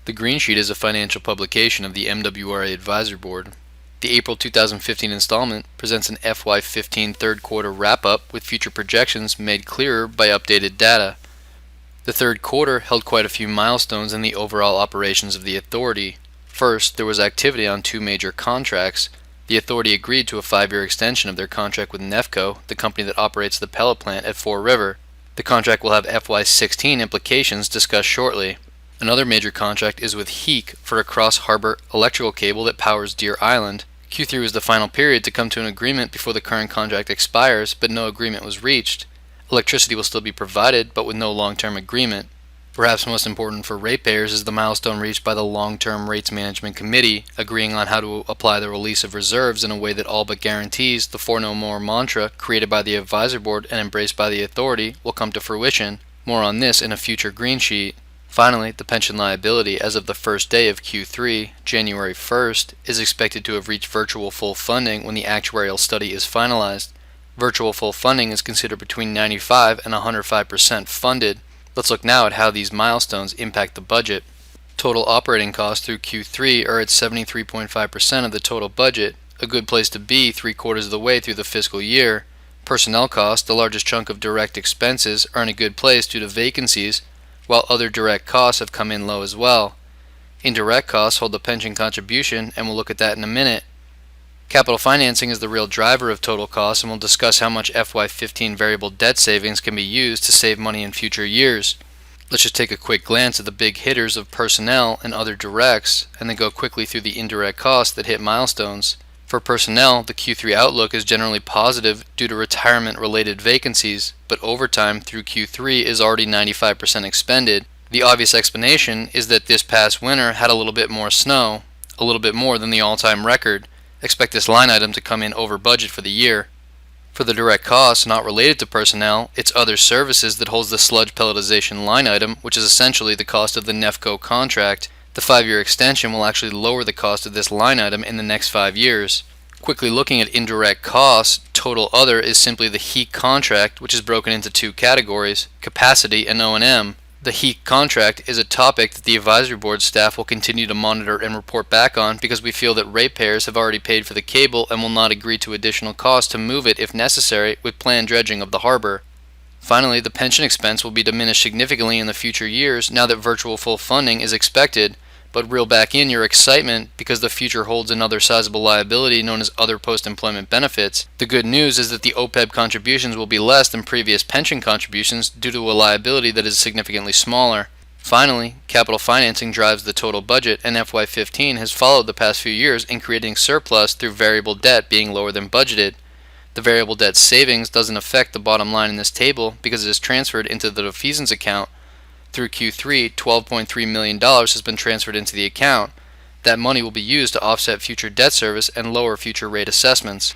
The Green Sheet is a financial publication of the MWRA Advisory Board. The April 2015 installment presents an FY15 third quarter wrap-up with future projections made clearer by updated data. The third quarter held quite a few milestones in the overall operations of the authority. First, there was activity on two major contracts. The authority agreed to a 5-year extension of their contract with Nefco, the company that operates the pellet plant at Fore River. The contract will have FY16 implications discussed shortly. Another major contract is with HEEC for a cross-harbor electrical cable that powers Deer Island. Q3 was the final period to come to an agreement before the current contract expires, but no agreement was reached. Electricity will still be provided, but with no long-term agreement. Perhaps most important for ratepayers is the milestone reached by the Long-Term Rates Management Committee, agreeing on how to apply the release of reserves in a way that all but guarantees the "for no more" mantra created by the Advisory Board and embraced by the authority will come to fruition. More on this in a future Green Sheet. Finally, the pension liability as of the first day of Q3, January 1st, is expected to have reached virtual full funding when the actuarial study is finalized. Virtual full funding is considered between 95 and 105% funded. Let's look now at how these milestones impact the budget. Total operating costs through Q3 are at 73.5% of the total budget, a good place to be 3/4 of the way through the fiscal year. Personnel costs, the largest chunk of direct expenses, are in a good place due to vacancies, while other direct costs have come in low as well. Indirect costs hold the pension contribution, and we'll look at that in a minute. Capital financing is the real driver of total costs, and we'll discuss how much FY15 variable debt savings can be used to save money in future years. Let's just take a quick glance at the big hitters of personnel and other directs, and then go quickly through the indirect costs that hit milestones. For personnel, the Q3 outlook is generally positive due to retirement-related vacancies, but overtime through Q3 is already 95% expended. The obvious explanation is that this past winter had a little bit more snow, a little bit more than the all-time record. Expect this line item to come in over budget for the year. For the direct costs not related to personnel, it's other services that holds the sludge pelletization line item, which is essentially the cost of the Nefco contract. The 5-year extension will actually lower the cost of this line item in the next 5 years. Quickly looking at indirect costs, total other is simply the HEEC contract, which is broken into two categories, capacity and O&M. The HEEC contract is a topic that the Advisory Board staff will continue to monitor and report back on because we feel that ratepayers have already paid for the cable and will not agree to additional costs to move it if necessary with planned dredging of the harbor. Finally, the pension expense will be diminished significantly in the future years now that virtual full funding is expected, but reel back in your excitement because the future holds another sizable liability known as other post-employment benefits. The good news is that the OPEB contributions will be less than previous pension contributions due to a liability that is significantly smaller. Finally, capital financing drives the total budget, and FY15 has followed the past few years in creating surplus through variable debt being lower than budgeted. The variable debt savings doesn't affect the bottom line in this table because it is transferred into the defeasance account. Through Q3, $12.3 million has been transferred into the account. That money will be used to offset future debt service and lower future rate assessments.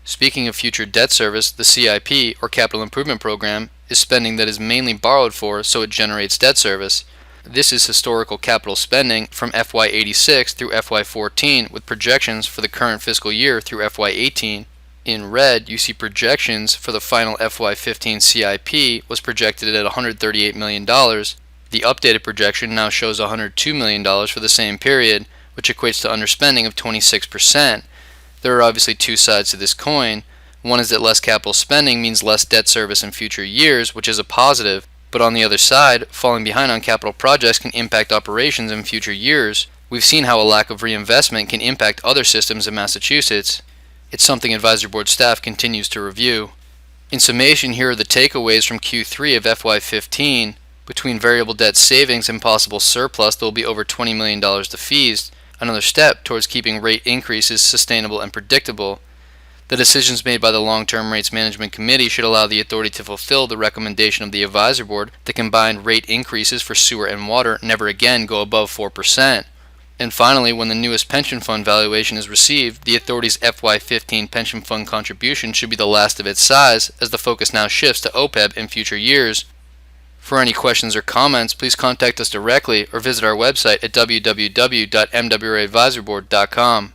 Speaking of future debt service, the CIP, or Capital Improvement Program, is spending that is mainly borrowed for, so it generates debt service. This is historical capital spending from FY86 through FY14 with projections for the current fiscal year through FY18. In red, you see projections for the final FY15 CIP was projected at $138 million. The updated projection now shows $102 million for the same period, which equates to underspending of 26%. There are obviously two sides to this coin. One is that less capital spending means less debt service in future years, which is a positive. But on the other side, falling behind on capital projects can impact operations in future years. We've seen how a lack of reinvestment can impact other systems in Massachusetts. It's something Advisory Board staff continues to review. In summation, here are the takeaways from Q3 of FY15. Between variable debt savings and possible surplus, there will be over $20 million defeased, another step towards keeping rate increases sustainable and predictable. The decisions made by the Long-Term Rates Management Committee should allow the authority to fulfill the recommendation of the Advisory Board that combined rate increases for sewer and water never again go above 4%. And finally, when the newest pension fund valuation is received, the authority's FY15 pension fund contribution should be the last of its size, as the focus now shifts to OPEB in future years. For any questions or comments, please contact us directly or visit our website at www.mwraadvisoryboard.com.